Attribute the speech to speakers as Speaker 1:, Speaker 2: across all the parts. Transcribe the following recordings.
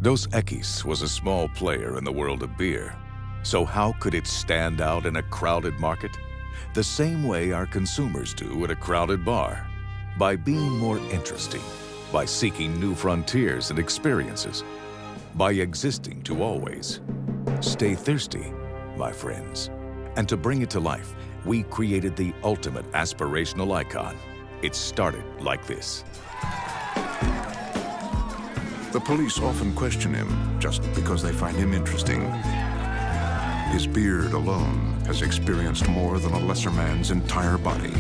Speaker 1: Dos Equis was a small player in the world of beer. So how could it stand out in a crowded market? The same way our consumers do at a crowded bar. By being more interesting, by seeking new frontiers and experiences, by existing to always stay thirsty, my friends. And to bring it to life, we created the ultimate aspirational icon. It started like this.
Speaker 2: The police often question him just because they find him interesting. His beard alone has experienced more than a lesser man's entire body.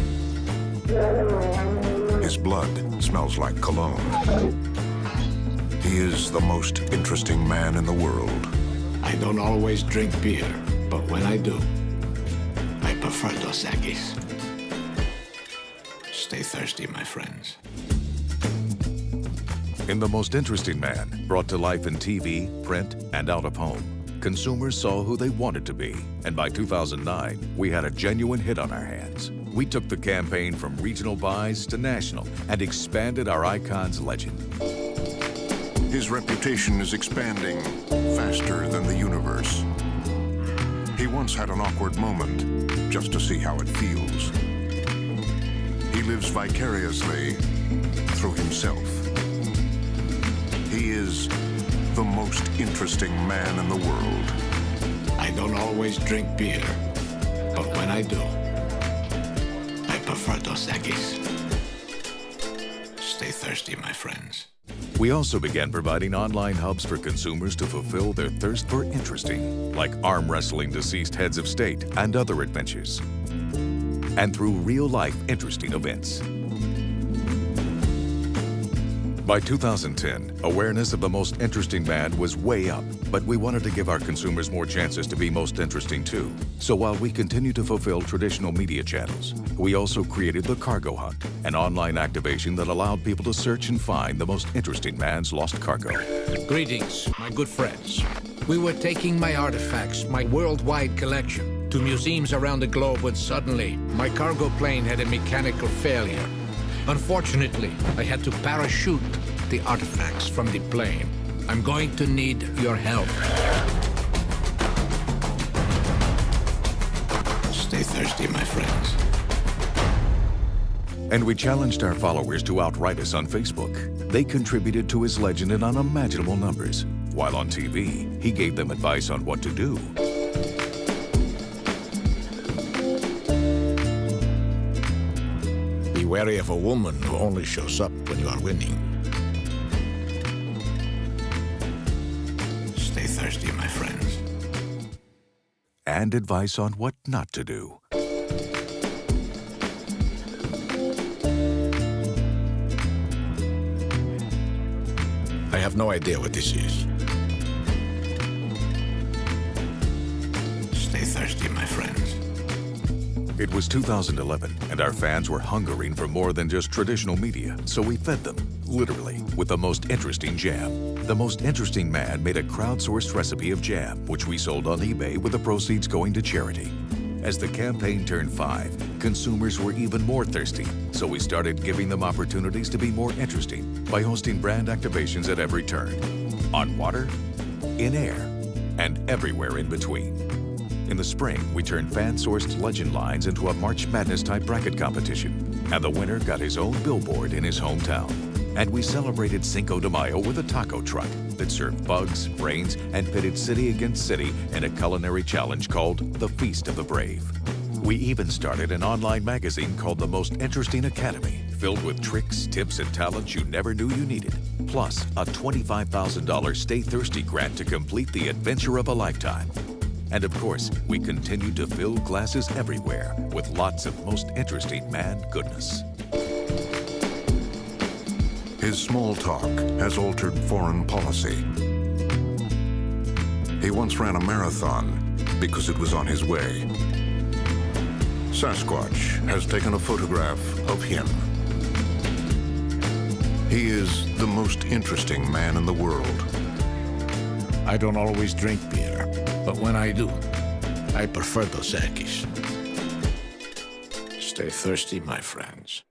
Speaker 2: His blood smells like cologne. He is the most interesting man in the world.
Speaker 3: I don't always drink beer, but when I do, I prefer Dos Equis. Stay thirsty, my friends.
Speaker 1: In The Most Interesting Man, brought to life in TV, print, and out of home, consumers saw who they wanted to be, and by 2009, we had a genuine hit on our hands. We took the campaign from regional buys to national and expanded our icon's legend.
Speaker 2: His reputation is expanding faster than the universe. He once had an awkward moment just to see how it feels. He lives vicariously through himself. He is the most interesting man in the world.
Speaker 3: I don't always drink beer, but when I do, I prefer Dos Equis. Stay thirsty, my friends.
Speaker 1: We also began providing online hubs for consumers to fulfill their thirst for interesting, like arm wrestling deceased heads of state and other adventures, and through real-life interesting events. By 2010, awareness of The Most Interesting Man was way up, but we wanted to give our consumers more chances to be most interesting too. So while we continue to fulfill traditional media channels, we also created the Cargo Hunt, an online activation that allowed people to search and find the most interesting man's lost cargo.
Speaker 4: Greetings, my good friends. We were taking my artifacts, my worldwide collection, to museums around the globe when suddenly my cargo plane had a mechanical failure. Unfortunately, I had to parachute the artifacts from the plane. I'm going to need your help.
Speaker 3: Stay thirsty, my friends.
Speaker 1: And we challenged our followers to outright us on Facebook. They contributed to his legend in unimaginable numbers. While on TV, he gave them advice on what to do.
Speaker 3: Be wary of a woman who only shows up when you are winning. Stay thirsty, my friends.
Speaker 1: And advice on what not to do.
Speaker 3: I have no idea what this is. Stay thirsty, my friends.
Speaker 1: It was 2011, and our fans were hungering for more than just traditional media, so we fed them, literally, with the most interesting jam. The Most Interesting Man made a crowdsourced recipe of jam, which we sold on eBay with the proceeds going to charity. As the campaign turned 5, consumers were even more thirsty, so we started giving them opportunities to be more interesting by hosting brand activations at every turn, on water, in air, and everywhere in between. In the spring, we turned fan-sourced legend lines into a March Madness-type bracket competition, and the winner got his own billboard in his hometown. And we celebrated Cinco de Mayo with a taco truck that served bugs, brains, and pitted city against city in a culinary challenge called The Feast of the Brave. We even started an online magazine called The Most Interesting Academy, filled with tricks, tips, and talents you never knew you needed, plus a $25,000 Stay Thirsty grant to complete the adventure of a lifetime. And of course, we continue to fill glasses everywhere with lots of most interesting man goodness.
Speaker 2: His small talk has altered foreign policy. He once ran a marathon because it was on his way. Sasquatch has taken a photograph of him. He is the most interesting man in the world.
Speaker 3: I don't always drink beer, but when I do, I prefer Dos Equis. Stay thirsty, my friends.